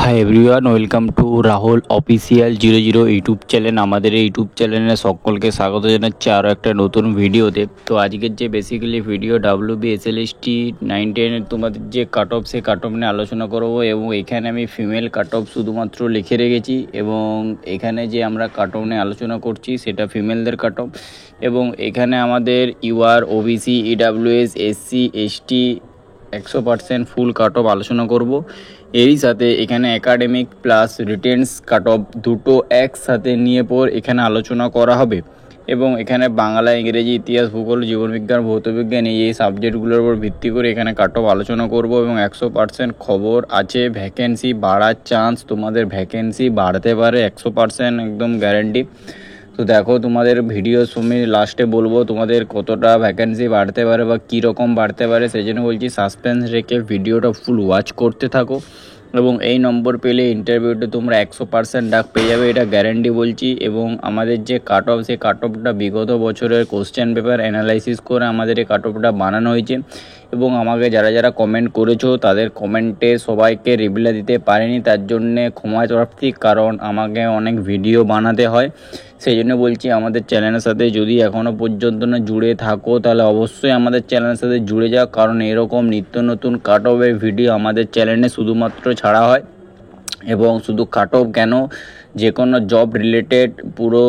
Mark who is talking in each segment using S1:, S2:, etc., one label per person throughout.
S1: Hi everyone, welcome to Rahul official 00 YouTube channel. আমাদের এই YouTube চ্যানেলে সকলকে স্বাগত জানাচ্ছি আরও একটা নতুন ভিডিওতে। তো আজকের যে বেসিক্যালি ভিডিও WBSLST 9-10 তোমাদের যে কাট অফ, সেই কাট অফ নিয়ে আলোচনা করবো। এবং এখানে আমি ফিমেল কাট অফ শুধুমাত্র লিখে রেখেছি, এবং এখানে যে আমরা কাট অফ নিয়ে আলোচনা করছি সেটা ফিমেলদের কাট অফ। এবং এখানে আমাদের UR, OBC, EWS, SC ST 100% full cut off আলোচনা করব। এরই সাথে এখানে academic plus written cut off দুটো একসাথে নিয়ে পর এখানে আলোচনা করা হবে। এবং এখানে বাংলা, ইংরেজি, ইতিহাস, ভূগোল, জীবনবিজ্ঞান, ভৌতবিজ্ঞান এই সাবজেক্টগুলোর উপর ভিত্তি করে এখানে কাট অফ আলোচনা করব। এবং 100% খবর আছে, ভ্যাকেন্সি বাড়ার চান্স, তোমাদের ভ্যাকেন্সি বাড়তে পারে 100%, একদম গ্যারেন্টি। তো দেখো, তোমাদের ভিডিও সময় লাস্টে বলবো তোমাদের কতটা ভ্যাকেন্সি বাড়তে পারে বা কী রকম বাড়তে পারে, সেই জন্য বলছি সাসপেন্স রেখে ভিডিওটা ফুল ওয়াচ করতে থাকো। এবং এই নম্বর পেলে ইন্টারভিউতে তোমরা 100% ডাক পেয়ে যাবে, এটা গ্যারান্টি বলছি। এবং আমাদের যে কাট অফ, সেই কাট অফটা বিগত বছরের কোশ্চেন পেপার অ্যানালাইসিস করে আমাদের এই কাট অফটা বানানো হয়েছে। এবং আমাকে যারা যারা কমেন্ট করেছো তাদের কমেন্টে সবাইকে রিপ্লাই দিতে পারিনি, তার জন্যে ক্ষমা প্রার্থী, কারণ আমাকে অনেক ভিডিও বানাতে হয়। সেই জন্য বলছি আমাদের চ্যানেলের সাথে যদি এখনও পর্যন্ত না জুড়ে থাকো তাহলে অবশ্যই আমাদের চ্যানেলের সাথে জুড়ে যাও, কারণ এরকম নিত্য নতুন কাট অফের ভিডিও আমাদের চ্যানেলে শুধুমাত্র ছাড়া হয়। এবং শুধু কাট অফ কেন, যে কোনো জব রিলেটেড, পুরো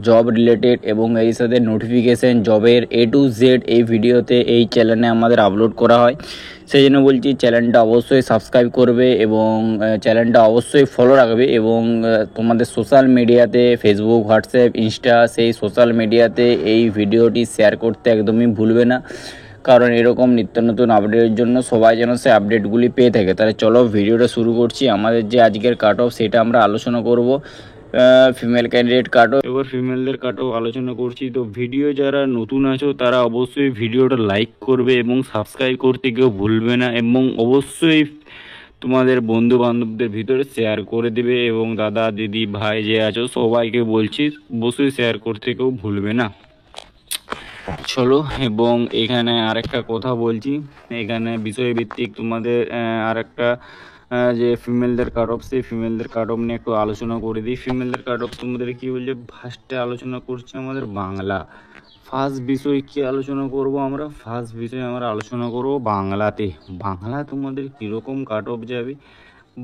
S1: জব রিলেটেড এবং এর সাথে নোটিফিকেশান জবের A to Z এই ভিডিওতে এই চ্যানেলে আমাদের আপলোড করা হয়। সেই জন্য বলছি চ্যানেলটা অবশ্যই সাবস্ক্রাইব করবে এবং চ্যানেলটা অবশ্যই ফলো রাখবে। এবং তোমাদের সোশ্যাল মিডিয়াতে, ফেসবুক, হোয়াটসঅ্যাপ, ইনস্টা, সেই সোশ্যাল মিডিয়াতে এই ভিডিওটি শেয়ার করতে একদমই ভুলবে না, কারণ এরকম নিত্য নতুন আপডেটের জন্য সবাই যেন সেই আপডেটগুলি পেয়ে থাকে। তাহলে চলো ভিডিওটা শুরু করছি। আমাদের যে আজকের কাট অফ সেটা আমরা আলোচনা করব, ফিমেল ক্যান্ডিডেট কাট অফ। এবার ফিমেলদের কাট অফ আলোচনা করছি। তো ভিডিও যারা নতুন আছো তারা অবশ্যই ভিডিওটা লাইক করবে এবং সাবস্ক্রাইব করতে কেউ ভুলবে না। এবং অবশ্যই তোমাদের বন্ধু বান্ধবদের ভিতরে শেয়ার করে দেবে। এবং দাদা, দিদি, ভাই যে আছো সবাইকে বলছি অবশ্যই শেয়ার করতে কেউ ভুলবে না। চলো, এবং এখানে আরেকটা কথা বলছি, এখানে বিষয়ভিত্তিক তোমাদের আরেকটা যে ফিমেলদের কাট অফ, সেই ফিমেলদের কাট অফ নিয়ে একটু আলোচনা করে দিই। ফিমেলদের কাট অফ তোমাদের কী বলছে, ফার্স্টে আলোচনা করছি আমাদের বাংলা। ফার্স্ট বিষয় কী আলোচনা করব আমরা, ফার্স্ট বিষয় আমরা আলোচনা করব বাংলাতে। বাংলা তোমাদের কীরকম কাট অফ যাবে,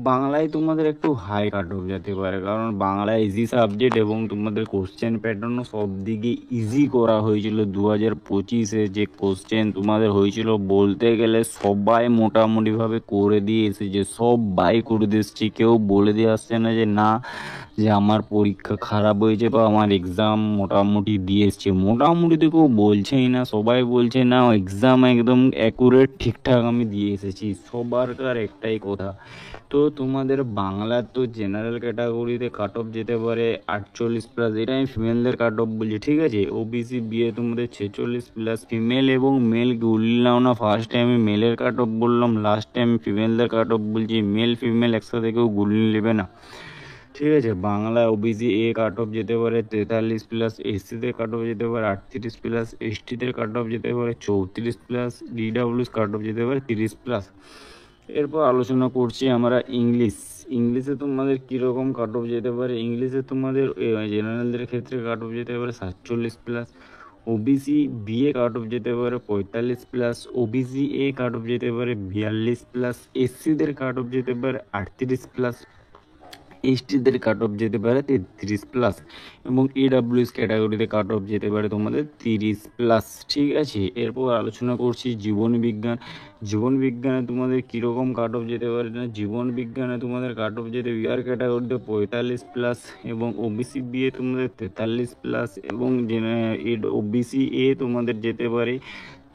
S1: বাংলায় তোমাদের একটু হাই কাট অফ যেতে পারে, কারণ বাংলা ইজি সাবজেক্ট এবং তোমাদের কোশ্চেন প্যাটার্নও সব দিকে ইজি করা হয়েছিল। 2025-এ যে কোশ্চেন তোমাদের হয়েছিল বলতে গেলে সবাই মোটামুটিভাবে করে দিয়ে এসেছে, সবাই করে দিয়ে এসছে। কেউ বলে দিয়ে আসছে না যে না, যে আমার পরীক্ষা খারাপ হয়েছে বা আমার এক্সাম মোটামুটি দিয়ে এসছে। মোটামুটি তো কেউ বলছেই না, সবাই বলছে না এক্সাম একদম অ্যাকুরেট ঠিকঠাক আমি দিয়ে এসেছি। সবারকার একটাই কথা। তো তোমাদের বাংলার তো জেনারেল ক্যাটাগরিতে কাট অফ যেতে পারে 48+, এটা আমি ফিমেলদের কাট অফ বলছি, ঠিক আছে। ওবিসি বিয়ে তোমাদের 46+। ফিমেল এবং মেল গুলিলাম না, ফার্স্ট টাইম আমি মেলের কাট অফ বললাম, লাস্ট টাইম ফিমেলদের কাট অফ বলছি। মেল ফিমেল একসাথে কেউ গুলি নেবে না, ঠিক আছে। বাংলা ওবিসি কাট অফ যেতে পারে 43+, SC-তে কাট অফ যেতে পারে 38+, ST-তে কাট অফ যেতে পারে 34+, DW's কাট অফ যেতে পারে 30+। এরপর আলোচনা করছি আমরা ইংলিশ। ইংলিশে তোমাদের কীরকম কাট অফ যেতে পারে, ইংলিশে তোমাদের জেনারেলদের ক্ষেত্রে কাট অফ যেতে পারে 47+। ওবিসি বিএ কাট অফ যেতে পারে 45+, ওবিসি কাট অফ যেতে পারে 42+, SC-দের কাট অফ যেতে পারে 38+, ST-দের কাট অফ যেতে পারে 33+, এবং EWS ক্যাটাগরিতে কাট অফ যেতে পারে তোমাদের 30+, ঠিক আছে। এরপর আলোচনা করছি জীবন বিজ্ঞান। জীবন বিজ্ঞানে তোমাদের কীরকম কাট অফ যেতে পারে না, জীবন বিজ্ঞানে তোমাদের কাট অফ যেতে ইয়ার ক্যাটাগরিতে 45+, এবং ওবিসি বিএ তোমাদের 43+, এবং ওবিসি তোমাদের যেতে পারে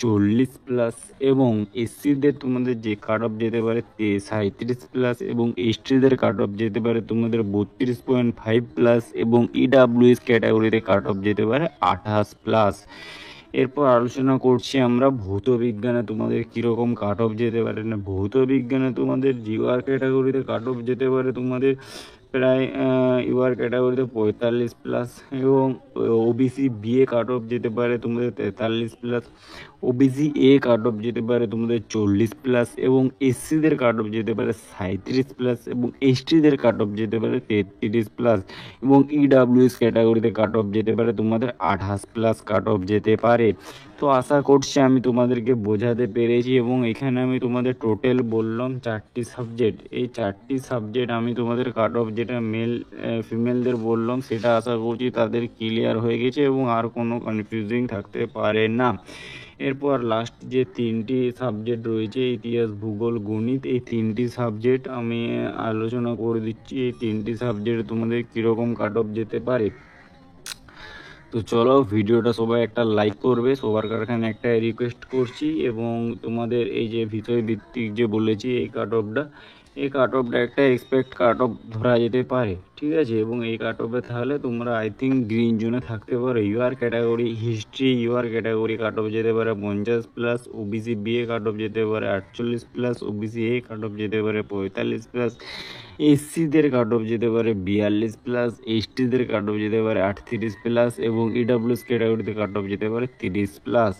S1: 40+, এবং SC-দের তোমাদের যে কাট অফ যেতে পারে 37+, এবং ST-দের কাট অফ যেতে পারে তোমাদের 32.5+, এবং EWS ক্যাটাগরিতে কাট অফ যেতে পারে 28+। এরপর আলোচনা করছি আমরা ভৌত বিজ্ঞানে তোমাদের কীরকম কাট অফ যেতে পারে না। ভৌত বিজ্ঞানে তোমাদের জিওআর ক্যাটাগরিতে কাট অফ যেতে পারে তোমাদের প্রায় ইউআর ক্যাটাগরিতে 45+, এবং ওবিসি বিএ কাট অফ যেতে পারে তোমাদের 43+, ওবিসি এ কাট অফ যেতে পারে তোমাদের 40+ এবং এসসিদের কাট অফ যেতে পারে 37+ এবং এসটিদের কাট অফ যেতে পারে 33+ এবং ইডাব্লিউএস ক্যাটাগরিতে কাট অফ যেতে পারে তোমাদের 28+ কাট অফ যেতে পারে। তো আশা করছি আমি তোমাদেরকে বোঝাতে পেরেছি এবং এখানে আমি তোমাদের টোটাল বললাম 4টি সাবজেক্ট। এই 4টি সাবজেক্ট আমি তোমাদের কাট অফ যেটা ফিমেলদের বললাম সেটা আশা করছি তাদের ক্লিয়ার হয়ে গেছে এবং আর কোনো কনফিউজিং থাকতে পারে না। এরপর লাস্ট যে 3টি সাবজেক্ট রয়েছে ইতিহাস, ভূগোল, গণিত, এই 3টি সাবজেক্ট আমি আলোচনা করে দিচ্ছি। এই 3টি সাবজেক্ট তোমাদের কীরকম কাট অফ যেতে পারে। তো চলো ভিডিওটা সবাই একটা লাইক করবে, সবার কারখানে একটা রিকোয়েস্ট করছি। এবং তোমাদের এই যে বিষয়ভিত্তিক যে বলেছি এই কাট অফটা একটা এক্সপেক্ট কাট অফ ধরা যেতে পারে, ঠিক আছে। এবং এই কাট অফে তাহলে তোমরা আই থিঙ্ক গ্রিন জোনে থাকতে পারো। UR category history UR category cut off যেতে পারে 50+, ওবিসি বিএ কাট অফ যেতে পারে 48+, ওবিসি এ কাট অফ যেতে পারে 45+, এসসিদের কাট অফ যেতে পারে 42+, এসটিদের কাট অফ যেতে পারে 38+ এবং ইডাব্লিউএস ক্যাটাগরিতে কাট অফ যেতে পারে 30+।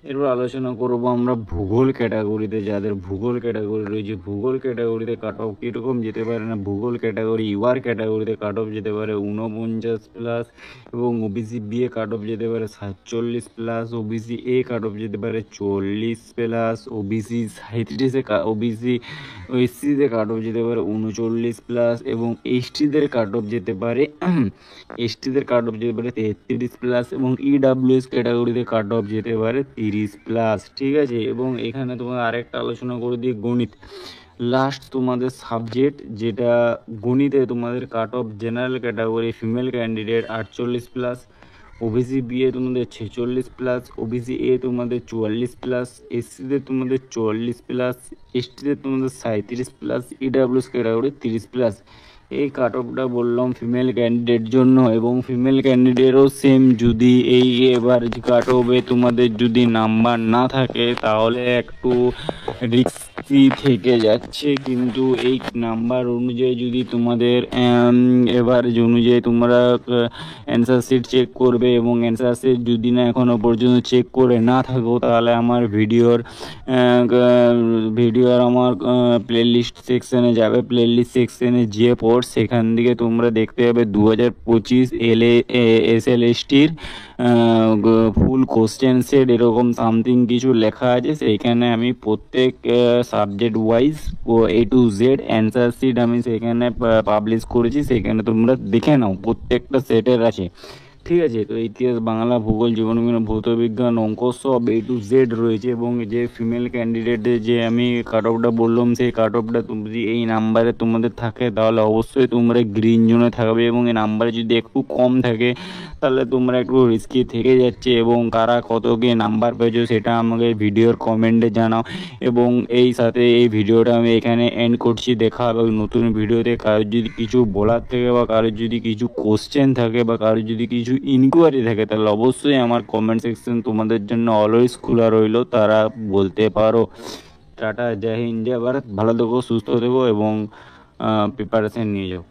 S1: এরপর আলোচনা করব আমরা ভূগোল ক্যাটাগরিতে, যাদের ভূগোল ক্যাটাগরি রয়েছে ভূগোল ক্যাটাগরিতে কাট অফ কীরকম যেতে পারে না। ভূগোল ক্যাটাগরি ইউআর ক্যাটাগরিতে কাট অফ যেতে পারে 49+ এবং ওবিসি বিএ কাট অফ যেতে পারে 47+, ওবিসি এ কাট অফ যেতে পারে 40+, ওবিসি 37 ওবিসি এসসিতে কাট অফ যেতে পারে 39+ এবং এসটিদের কাট অফ যেতে পারে 33+ এবং ইডাব্লিউএস ক্যাটাগরিতে কাট অফ যেতে পারে 30+, ঠিক আছে। এবং এখানে তোমার আরেকটা আলোচনা করে দিই গণিত, লাস্ট তোমাদের সাবজেক্ট যেটা গণিতে তোমাদের cut off general category female candidate 48+, OBC BA তোমাদের 46+, ওবিসি এ তোমাদের 44+, এসসিতে তোমাদের 44+, এসটিতে তোমাদের 37+, ইডাব্লিউএস ক্যাটাগরি 30+। এই কাট অফটা বললাম ফিমেল ক্যান্ডিডেট জন্য। এবং ফিমেল ক্যান্ডিডেটও সেম, যদি এই এবার কাট অফে তোমাদের যদি নাম্বার না থাকে তাহলে একটু রিস্কি থেকে যাচ্ছে, কিন্তু এই নাম্বার অনুযায়ী যদি তোমাদের এবার অনুযায়ী তোমরা অ্যান্সার শিট চেক করবে এবং অ্যান্সার শিট যদি না এখনও পর্যন্ত চেক করে না থাকো তাহলে আমার ভিডিওর আমার প্লেলিস্ট সেকশানে যাবে, প্লেলিস্ট সেকশানে যে পর সেখান থেকে তোমরা দেখতে পাবে 2025 SLSTর ফুল কোশ্চেন সেট এরকম সামথিং কিছু লেখা আছে। সেইখানে আমি প্রত্যেক subject wise A to Z answer sheet আমি সেখানে পাবলিশ করেছি, সেখানে তোমরা দেখে নাও, প্রত্যেকটা সেটের আছে, ঠিক আছে। তো ইতিহাস, বাংলা, ভূগোল, জীবনবিজ্ঞান, ভৌতবিজ্ঞান, অঙ্ক সব A to Z রয়েছে। এবং যে ফিমেল ক্যান্ডিডেটের যে আমি কাট অফটা বললাম সেই কাট অফটা যদি এই নাম্বারে তোমাদের থাকে তাহলে অবশ্যই তোমরা গ্রিন জোনে থাকবে এবং এই নাম্বারে যদি একটু কম থাকে তাহলে তোমরা একটু রিস্কি থেকে যাচ্ছে। এবং কারা কত কি নাম্বার পেয়েছো সেটা আমাকে ভিডিওর কমেন্টে জানাও। এবং এই সাথে এই ভিডিওটা আমি এখানে এন্ড করছি। দেখা হবে নতুন ভিডিওতে। কারোর যদি কিছু বলার থাকে বা কারোর যদি কিছু কোশ্চেন থাকে বা কারোর যদি কিছু ইনকোয়ারি থাকে তাহলে অবশ্যই আমার কমেন্ট সেকশন তোমাদের জন্য অলওয়েজ খোলা রইল, তারা বলতে পারো। টাটা, জয় হিন্দ, জয় ভারত, ভালো থেকো, সুস্থ থেকো এবং প্রিপারেশন নিয়ে যাও।